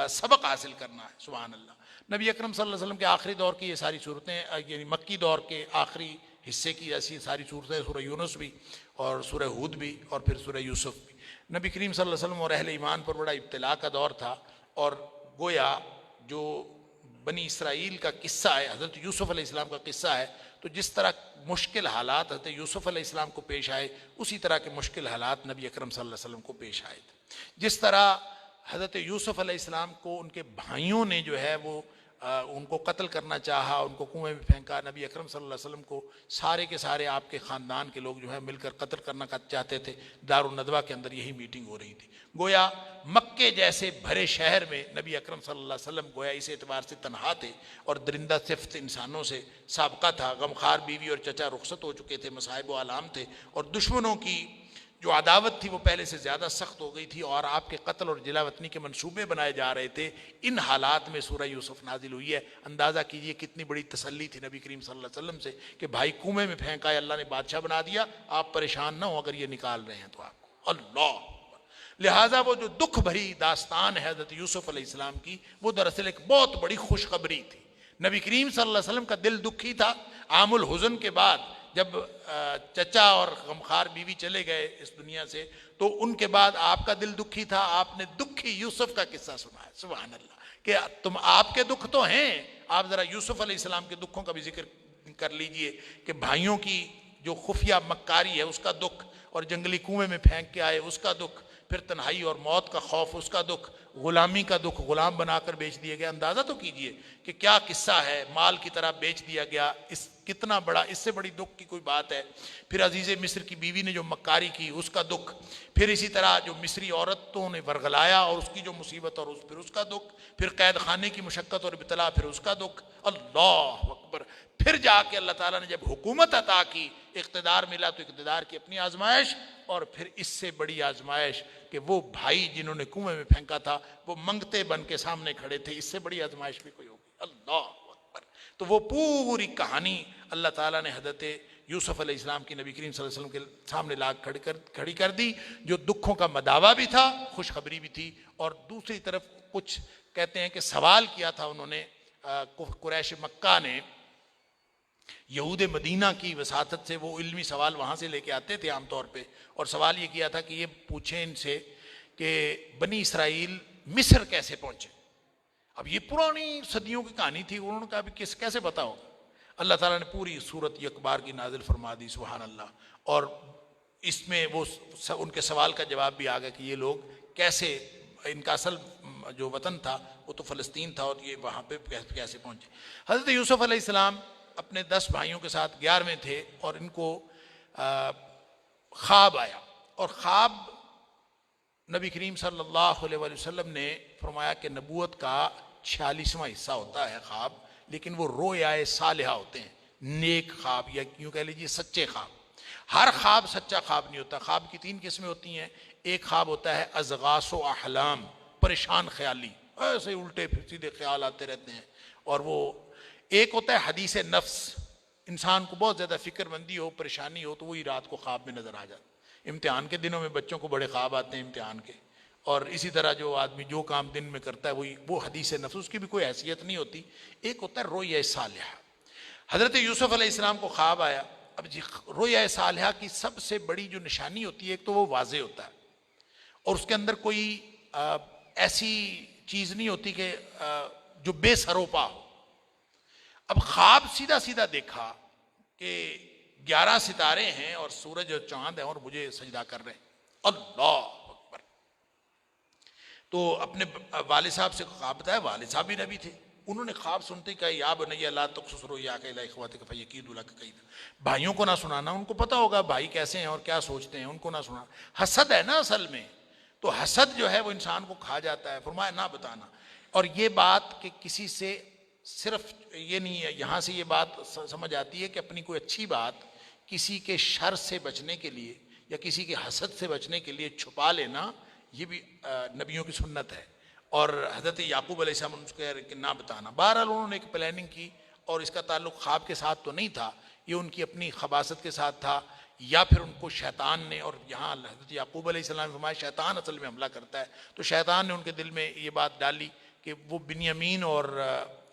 سبق حاصل کرنا ہے۔ سبحان اللہ۔ نبی اکرم صلی اللہ علیہ وسلم کے آخری دور کی یہ ساری صورتیں، یعنی مکی دور کے آخری حصے کی ایسی ساری صورتیں، سورہ یونس بھی اور سورہ ہود بھی اور پھر سورہ یوسف بھی۔ نبی کریم صلی اللہ علیہ وسلم اور اہل ایمان پر بڑا ابتلا کا دور تھا، اور گویا جو بنی اسرائیل کا قصہ ہے، حضرت یوسف علیہ السلام کا قصہ ہے، تو جس طرح مشکل حالات حضرت یوسف علیہ السلام کو پیش آئے، اسی طرح کے مشکل حالات نبی اکرم صلی اللہ علیہ وسلم کو پیش آئے تھے۔ جس طرح حضرت یوسف علیہ السلام کو ان کے بھائیوں نے جو ہے وہ ان کو قتل کرنا چاہا، ان کو کنویں میں پھینکا، نبی اکرم صلی اللہ علیہ وسلم کو سارے کے سارے آپ کے خاندان کے لوگ جو ہے مل کر قتل کرنا چاہتے تھے۔ دارالندوہ کے اندر یہی میٹنگ ہو رہی تھی۔ گویا مکے جیسے بھرے شہر میں نبی اکرم صلی اللہ علیہ وسلم گویا اس اعتبار سے تنہا تھے، اور درندہ صفت انسانوں سے سابقہ تھا، غمخوار بیوی اور چچا رخصت ہو چکے تھے، مصائب و آلام تھے، اور دشمنوں کی جو عداوت تھی وہ پہلے سے زیادہ سخت ہو گئی تھی، اور آپ کے قتل اور جلا وطنی کے منصوبے بنائے جا رہے تھے۔ ان حالات میں سورہ یوسف نازل ہوئی ہے۔ اندازہ کیجئے کتنی بڑی تسلی تھی نبی کریم صلی اللہ علیہ وسلم سے کہ بھائی کنویں میں پھینکا ہے، اللہ نے بادشاہ بنا دیا، آپ پریشان نہ ہو اگر یہ نکال رہے ہیں تو آپ کو۔ اللہ! لہٰذا وہ جو دکھ بھری داستان ہے حضرت یوسف علیہ السلام کی، وہ دراصل ایک بہت بڑی خوشخبری تھی۔ نبی کریم صلی اللہ علیہ وسلم کا دل دکھی تھا۔ عام الحزن کے بعد جب چچا اور غمخوار بیوی چلے گئے اس دنیا سے، تو ان کے بعد آپ کا دل دکھی تھا۔ آپ نے دکھی یوسف کا قصہ سنا ہے، سبحان اللہ، کہ تم آپ کے دکھ تو ہیں، آپ ذرا یوسف علیہ السلام کے دکھوں کا بھی ذکر کر لیجئے کہ بھائیوں کی جو خفیہ مکاری ہے اس کا دکھ، اور جنگلی کنویں میں پھینک کے آئے اس کا دکھ، پھر تنہائی اور موت کا خوف اس کا دکھ، غلامی کا دکھ، غلام بنا کر بیچ دیا گیا۔ اندازہ تو کیجئے کہ کیا قصہ ہے، مال کی طرح بیچ دیا گیا، اس کتنا بڑا، اس سے بڑی دکھ کی کوئی بات ہے۔ پھر عزیز مصر کی بیوی نے جو مکاری کی اس کا دکھ، پھر اسی طرح جو مصری عورتوں نے ورغلایا اور اس کی جو مصیبت، اور پھر اس کا دکھ، پھر قید خانے کی مشقت اور ابتلا، پھر اس کا دکھ، اللہ اکبر۔ پھر جا کے اللہ تعالیٰ نے جب حکومت عطا کی، اقتدار ملا، تو اقتدار کی اپنی آزمائش، اور پھر اس سے بڑی آزمائش کہ وہ بھائی جنہوں نے کنویں میں پھینکا تھا وہ منگتے بن کے سامنے کھڑے تھے، اس سے بڑی آزمائش بھی کوئی ہوگی؟ اللہ اکبر۔ تو وہ پوری کہانی اللہ تعالیٰ نے حضرت یوسف علیہ السلام کی نبی کریم صلی اللہ علیہ وسلم کے سامنے لا کھڑی کر دی، جو دکھوں کا مداوع بھی تھا، خوشخبری بھی تھی، اور دوسری طرف کچھ کہتے ہیں کہ سوال کیا تھا انہوں نے، قریش مکہ نے یہود مدینہ کی وساطت سے، وہ علمی سوال وہاں سے لے کے آتے تھے عام طور پہ، اور سوال یہ کیا تھا کہ یہ پوچھیں ان سے کہ بنی اسرائیل مصر کیسے پہنچے۔ اب یہ پرانی صدیوں کی کہانی تھی، انہوں نے کہا بھی کیسے پتا ہوگا؟ اللہ تعالیٰ نے پوری سورت یکبار کی نازل فرما دی، سبحان اللہ، اور اس میں وہ ان کے سوال کا جواب بھی آ گیا کہ یہ لوگ کیسے، ان کا اصل جو وطن تھا وہ تو فلسطین تھا، اور یہ وہاں پہ کیسے پہنچے۔ حضرت یوسف علیہ السلام اپنے 10 بھائیوں کے ساتھ 11ویں تھے، اور ان کو خواب آیا، اور خواب نبی کریم صلی اللہ علیہ وسلم نے فرمایا کہ نبوت کا 46واں حصہ ہوتا ہے خواب، لیکن وہ رویائے صالحہ ہوتے ہیں، نیک خواب، یا یوں کہہ لیجیے سچے خواب۔ ہر خواب سچا خواب نہیں ہوتا۔ خواب کی 3 قسمیں ہوتی ہیں۔ ایک خواب ہوتا ہے اضغاث و احلام، پریشان خیالی، ایسے الٹے پھر سیدھے خیال آتے رہتے ہیں، اور وہ ایک ہوتا ہے حدیث نفس، انسان کو بہت زیادہ فکر مندی ہو، پریشانی ہو، تو وہی رات کو خواب میں نظر آ جاتا ہے۔ امتحان کے دنوں میں بچوں کو بڑے خواب آتے ہیں امتحان کے، اور اسی طرح جو آدمی جو کام دن میں کرتا ہے وہ حدیث نفس، اس کی بھی کوئی حیثیت نہیں ہوتی۔ ایک ہوتا ہے رویا صالحہ۔ حضرت یوسف علیہ السلام کو خواب آیا۔ اب جی رویا صالحہ کی سب سے بڑی جو نشانی ہوتی ہے، ایک تو وہ واضح ہوتا ہے، اور اس کے اندر کوئی ایسی چیز نہیں ہوتی کہ جو بے سروپا ہو۔ اب خواب سیدھا سیدھا دیکھا کہ 11 ستارے ہیں اور سورج اور چاند ہیں اور مجھے سجدہ کر رہے ہیں، اللہ اکبر۔ تو اپنے والد صاحب سے خواب بتایا، والد صاحب بھی نبی تھے، انہوں نے خواب سنتے کہا یا بنی لا تقصص رؤیاک الی اخواتک فیکیدوا لک کیدا۔ بھائیوں کو نہ سنانا، ان کو پتہ ہوگا بھائی کیسے ہیں اور کیا سوچتے ہیں، ان کو نہ سنانا۔ حسد ہے نا اصل میں، تو حسد جو ہے وہ انسان کو کھا جاتا ہے۔ فرمایا نہ بتانا۔ اور یہ بات کہ کسی سے صرف یہ نہیں ہے، یہاں سے یہ بات سمجھ آتی ہے کہ اپنی کوئی اچھی بات کسی کے شر سے بچنے کے لیے یا کسی کے حسد سے بچنے کے لیے چھپا لینا، یہ بھی نبیوں کی سنت ہے۔ اور حضرت یعقوب علیہ السلام نے کہا کہ نہ بتانا۔ بہرحال انہوں نے ایک پلاننگ کی، اور اس کا تعلق خواب کے ساتھ تو نہیں تھا، یہ ان کی اپنی خباثت کے ساتھ تھا، یا پھر ان کو شیطان نے، اور یہاں حضرت یعقوب علیہ السلام نے فرمایا شیطان اصل میں حملہ کرتا ہے، تو شیطان نے ان کے دل میں یہ بات ڈالی کہ وہ بنیامین اور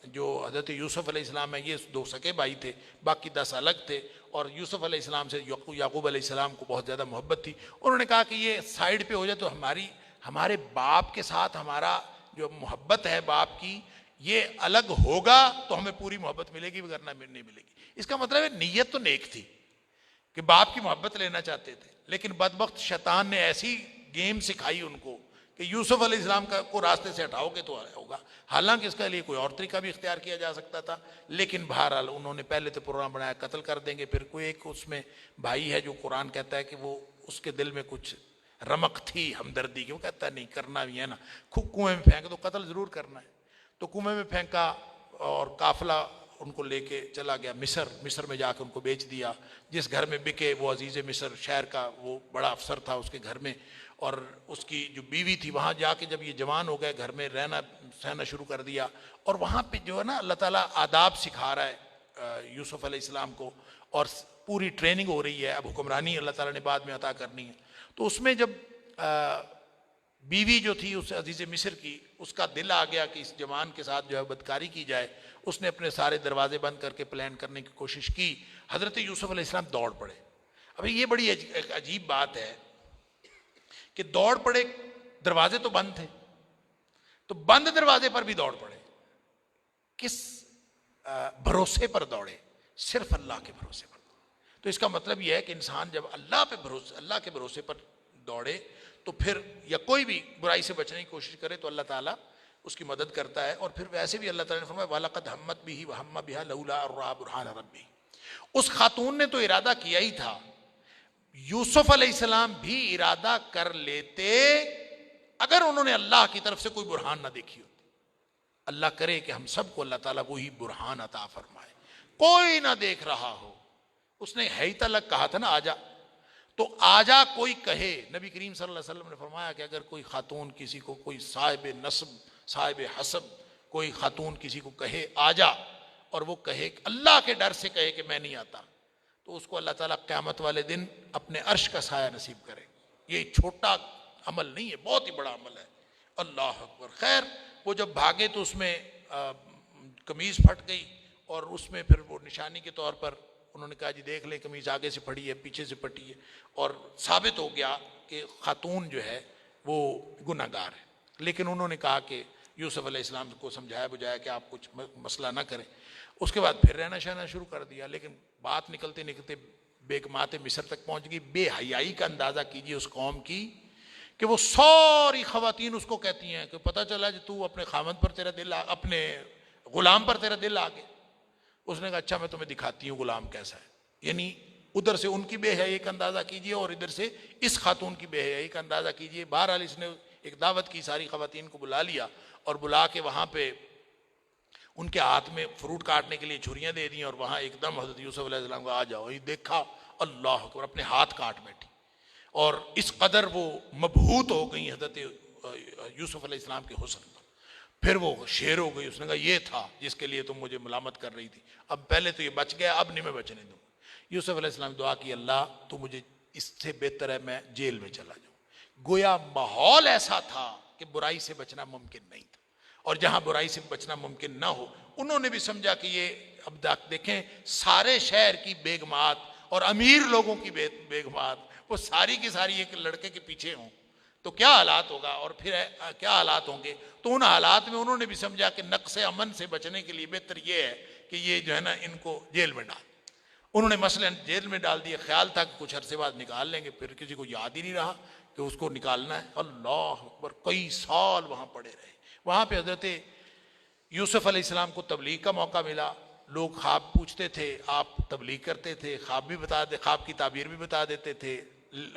جو حضرت یوسف علیہ السلام ہے، یہ 2 سکے بھائی تھے، باقی 10 الگ تھے، اور یوسف علیہ السلام سے یعقوب علیہ السلام کو بہت زیادہ محبت تھی۔ انہوں نے کہا کہ یہ سائیڈ پہ ہو جائے تو ہمارے باپ کے ساتھ ہمارا جو محبت ہے باپ کی، یہ الگ ہوگا تو ہمیں پوری محبت ملے گی، ورنہ نہیں ملے گی۔ اس کا مطلب ہے نیت تو نیک تھی کہ باپ کی محبت لینا چاہتے تھے، لیکن بدبخت شیطان نے ایسی گیم سکھائی ان کو کہ یوسف علیہ السلام کو راستے سے ہٹاؤ گے تو ہوگا، حالانکہ اس کے لیے کوئی اور طریقہ بھی اختیار کیا جا سکتا تھا، لیکن بہرحال انہوں نے پہلے تو پروگرام بنایا قتل کر دیں گے، پھر کوئی ایک اس میں بھائی ہے جو قرآن کہتا ہے کہ وہ اس کے دل میں کچھ رمق تھی ہمدردی کی، وہ کہتا ہے نہیں کرنا بھی ہے نا، کنویں میں پھینک تو قتل ضرور کرنا ہے، تو کنویں میں پھینکا اور قافلہ ان کو لے کے چلا گیا مصر میں جا کے ان کو بیچ دیا، جس گھر میں بکے وہ عزیز مصر شہر کا وہ بڑا افسر تھا اس کے گھر میں، اور اس کی جو بیوی تھی وہاں جا کے جب یہ جوان ہو گئے گھر میں رہنا شروع کر دیا، اور وہاں پہ جو ہے نا اللہ تعالیٰ آداب سکھا رہا ہے یوسف علیہ السلام کو، اور پوری ٹریننگ ہو رہی ہے، اب حکمرانی اللہ تعالیٰ نے بعد میں عطا کرنی ہے۔ تو اس میں جب بیوی جو تھی اس عزیز مصر کی، اس کا دل آ گیا کہ اس جوان کے ساتھ جو ہے بدکاری کی جائے، اس نے اپنے سارے دروازے بند کر کے پلان کرنے کی کوشش کی، حضرت یوسف علیہ السلام دوڑ پڑے۔ اب یہ بڑی عجیب بات ہے کہ دوڑ پڑے، دروازے تو بند تھے، تو بند دروازے پر بھی دوڑ پڑے، کس بھروسے پر دوڑے؟ صرف اللہ کے بھروسے پر۔ تو اس کا مطلب یہ ہے کہ انسان جب اللہ کے بھروسے پر دوڑے تو پھر یا کوئی بھی برائی سے بچنے کی کوشش کرے تو اللہ تعالیٰ اس کی مدد کرتا ہے، اور پھر ویسے بھی اللہ تعالیٰ نے فرمایا وَلَقَدْ هَمَّتْ بِهِ وَهَمَّ بِهَا لَوْلَا أَن رَأَىٰ بُرْهَانَ رَبِّهِ۔ اس خاتون نے تو ارادہ کیا ہی تھا، یوسف علیہ السلام بھی ارادہ کر لیتے اگر انہوں نے اللہ کی طرف سے کوئی برہان نہ دیکھی ہوتی۔ اللہ کرے کہ ہم سب کو اللہ تعالیٰ وہی برہان عطا فرمائے، کوئی نہ دیکھ رہا ہو، اس نے ہے ہی تلک کہا تھا نا آجا، تو آجا کوئی کہے، نبی کریم صلی اللہ علیہ وسلم نے فرمایا کہ اگر کوئی خاتون کسی کو، کوئی صاحب نسب صاحب حسب کوئی خاتون کسی کو کہے آجا، اور وہ کہے اللہ کے ڈر سے کہے کہ میں نہیں آتا، تو اس کو اللہ تعالیٰ قیامت والے دن اپنے عرش کا سایہ نصیب کرے۔ یہ چھوٹا عمل نہیں ہے، بہت ہی بڑا عمل ہے۔ اللہ اکبر۔ خیر وہ جب بھاگے تو اس میں قمیض پھٹ گئی، اور اس میں پھر وہ نشانی کے طور پر انہوں نے کہا جی دیکھ لیں قمیض آگے سے پھٹی ہے پیچھے سے پھٹی ہے، اور ثابت ہو گیا کہ خاتون جو ہے وہ گناہ گار ہے، لیکن انہوں نے کہا کہ یوسف علیہ السلام کو سمجھایا بجایا کہ آپ کچھ مسئلہ نہ کریں۔ اس کے بعد پھر رہنا شہنا شروع کر دیا، لیکن بات نکلتے نکلتے بیگمات مصر تک پہنچ گئی۔ بے حیائی کا اندازہ کیجئے اس قوم کی کہ وہ ساری خواتین اس کو کہتی ہیں کہ پتہ چلا جی تو اپنے خامد پر تیرا دل اپنے غلام پر تیرا دل آ گیا۔ اس نے کہا اچھا میں تمہیں دکھاتی ہوں غلام کیسا ہے، یعنی ادھر سے ان کی بے حیائی کا اندازہ کیجئے اور ادھر سے اس خاتون کی بے حیائی کا اندازہ کیجئے۔ بہرحال اس نے ایک دعوت کی، ساری خواتین کو بلا لیا اور بلا کے وہاں پہ ان کے ہاتھ میں فروٹ کاٹنے کے لیے چھریاں دے دیں، اور وہاں ایک دم حضرت یوسف علیہ السلام کو آ جاؤ، یہ دیکھا اللہ اکبر، اپنے ہاتھ کاٹ بیٹھی، اور اس قدر وہ مبہوت ہو گئی حضرت یوسف علیہ السلام کے حسن پر۔ پھر وہ شیر ہو گئی، اس نے کہا یہ تھا جس کے لیے تم مجھے ملامت کر رہی تھی، اب پہلے تو یہ بچ گیا، اب نہیں میں بچنے دوں۔ یوسف علیہ السلام دعا کی اللہ تو مجھے اس سے بہتر ہے میں جیل میں چلا جاؤں۔ گویا ماحول ایسا تھا کہ برائی سے بچنا ممکن نہیں تھا، اور جہاں برائی سے بچنا ممکن نہ ہو انہوں نے بھی سمجھا کہ یہ اب دیکھیں سارے شہر کی بیگمات اور امیر لوگوں کی بیگمات وہ ساری کی ساری ایک لڑکے کے پیچھے ہوں تو کیا حالات ہوگا، اور پھر کیا حالات ہوں گے۔ تو ان حالات میں انہوں نے بھی سمجھا کہ نقص امن سے بچنے کے لیے بہتر یہ ہے کہ یہ جو ہے نا ان کو جیل میں ڈال۔ انہوں نے مثلا جیل میں ڈال دیا، خیال تھا کہ کچھ عرصے بعد نکال لیں گے، پھر کسی کو یاد ہی نہیں رہا کہ اس کو نکالنا ہے۔ اللہ اکبر، کئی سال وہاں پڑے رہے۔ وہاں پہ حضرت یوسف علیہ السلام کو تبلیغ کا موقع ملا، لوگ خواب پوچھتے تھے، آپ تبلیغ کرتے تھے، خواب کی تعبیر بھی بتا دیتے تھے،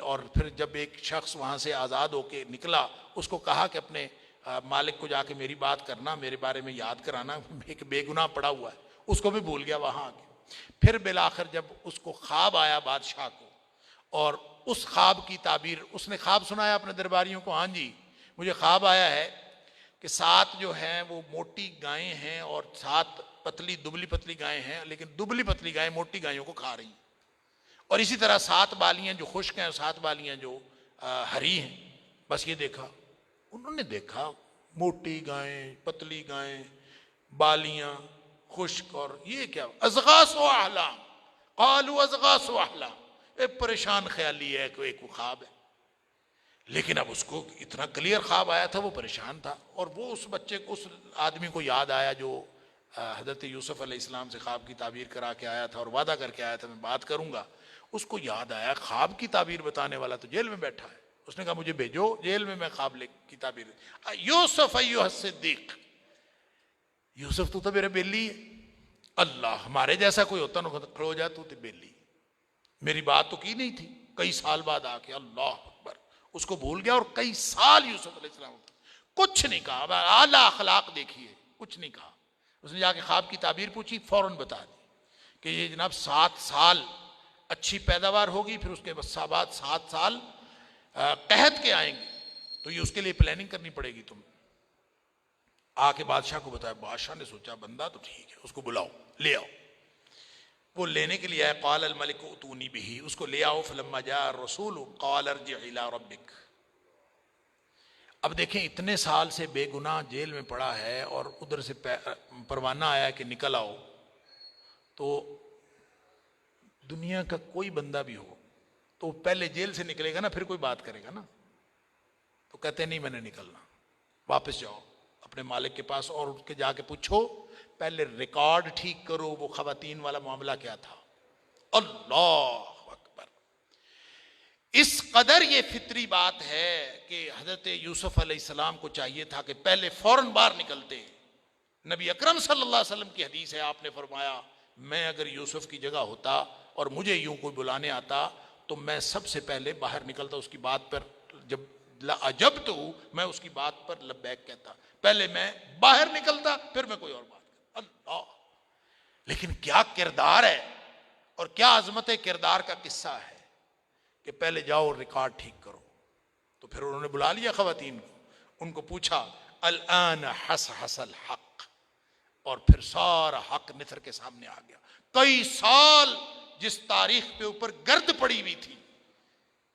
اور پھر جب ایک شخص وہاں سے آزاد ہو کے نکلا اس کو کہا کہ اپنے مالک کو جا کے میری بات کرنا، میرے بارے میں یاد کرانا، ایک بے گناہ پڑا ہوا ہے، اس کو بھی بھول گیا وہاں آ کے۔ پھر بالآخر جب اس کو خواب آیا بادشاہ کو، اور اس خواب کی تعبیر اس نے خواب سنایا اپنے درباریوں کو، ہاں جی مجھے خواب آیا ہے کہ 7 جو ہیں وہ موٹی گائیں ہیں اور 7 پتلی دبلی پتلی گائیں ہیں، لیکن دبلی پتلی گائیں موٹی گائیوں کو کھا رہی ہیں، اور اسی طرح 7 بالیاں جو خشک ہیں اور 7 بالیاں جو ہری ہیں۔ بس یہ دیکھا، انہوں نے دیکھا موٹی گائیں پتلی گائیں بالیاں خشک، اور یہ کیا اضغاث و احلام، قالوا اضغاث و احلام، ایک پریشان خیالی ہے کہ ایک خواب ہے۔ لیکن اب اس کو اتنا کلیئر خواب آیا تھا، وہ پریشان تھا، اور وہ اس بچے کو، اس آدمی کو یاد آیا جو حضرت یوسف علیہ السلام سے خواب کی تعبیر کرا کے آیا تھا اور وعدہ کر کے آیا تھا میں بات کروں گا. اس کو یاد آیا خواب کی تعبیر بتانے والا تو جیل میں بیٹھا ہے. اس نے کہا مجھے بھیجو جیل میں خواب کی تعبیر. یوسف ایھا الصدیق، یوسف تو میرے بیلی ہے. اللہ، ہمارے جیسا کوئی ہوتا نا کھڑا ہو جاتا تو بیلی، میری بات تو کی نہیں تھی. کئی سال بعد آ کے اللہ اکبر اس کو بھول گیا، اور کئی سال یوسف علیہ السلام کچھ نہیں کہا. اعلیٰ اخلاق دیکھیے، کچھ نہیں کہا. اس نے جا کے خواب کی تعبیر پوچھی، فوراً بتا دی کہ یہ جناب 7 سال اچھی پیداوار ہوگی، پھر اس کے بعد 7 سال قحط کے آئیں گے، تو یہ اس کے لیے پلاننگ کرنی پڑے گی. تم آ کے بادشاہ کو بتایا. بادشاہ نے سوچا بندہ تو ٹھیک ہے، اس کو بلاؤ، لے آؤ. وہ لینے کے لیے آئے. قال الملک اتونی بہ، اس کو لے آؤ. فلما جاء الرسول قال ارجع الى ربک. اب دیکھیں اتنے سال سے بے گناہ جیل میں پڑا ہے، اور ادھر سے پروانہ آیا کہ نکل آؤ. تو دنیا کا کوئی بندہ بھی ہو تو پہلے جیل سے نکلے گا نا، پھر کوئی بات کرے گا نا. تو کہتے نہیں میں نے نکلنا، واپس جاؤ اپنے مالک کے پاس، اور اٹھ کے جا کے پوچھو پہلے ریکارڈ ٹھیک کرو، وہ خواتین والا معاملہ کیا تھا. اللہ اکبر. اس قدر یہ فطری بات ہے کہ حضرت یوسف علیہ السلام کو چاہیے تھا کہ پہلے فوراً باہر نکلتے. نبی اکرم صلی اللہ علیہ وسلم کی حدیث ہے، آپ نے فرمایا میں اگر یوسف کی جگہ ہوتا اور مجھے یوں کوئی بلانے آتا تو میں سب سے پہلے باہر نکلتا، اس کی بات پر جب عجب تو میں اس کی بات پر لبیک کہتا. پہلے میں باہر نکلتا، پھر میں کوئی اور بات کرتا. اللہ، لیکن کیا کردار ہے اور کیا عظمت کردار کا قصہ ہے کہ پہلے جاؤ اور ریکارڈ ٹھیک کرو. تو پھر انہوں نے بلا لیا خواتین کو، ان کو پوچھا الآن حصحص الحق، اور پھر سارا حق نثر کے سامنے آ گیا. کئی سال جس تاریخ پہ اوپر گرد پڑی ہوئی تھی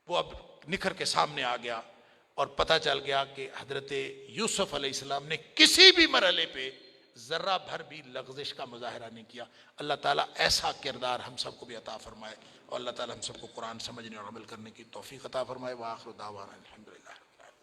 وہ اب نکھر کے سامنے آ گیا، اور پتہ چل گیا کہ حضرت یوسف علیہ السلام نے کسی بھی مرحلے پہ ذرہ بھر بھی لغزش کا مظاہرہ نہیں کیا. اللہ تعالیٰ ایسا کردار ہم سب کو بھی عطا فرمائے، اور اللہ تعالیٰ ہم سب کو قرآن سمجھنے اور عمل کرنے کی توفیق عطا فرمائے. وآخر دعوانا الحمدللہ.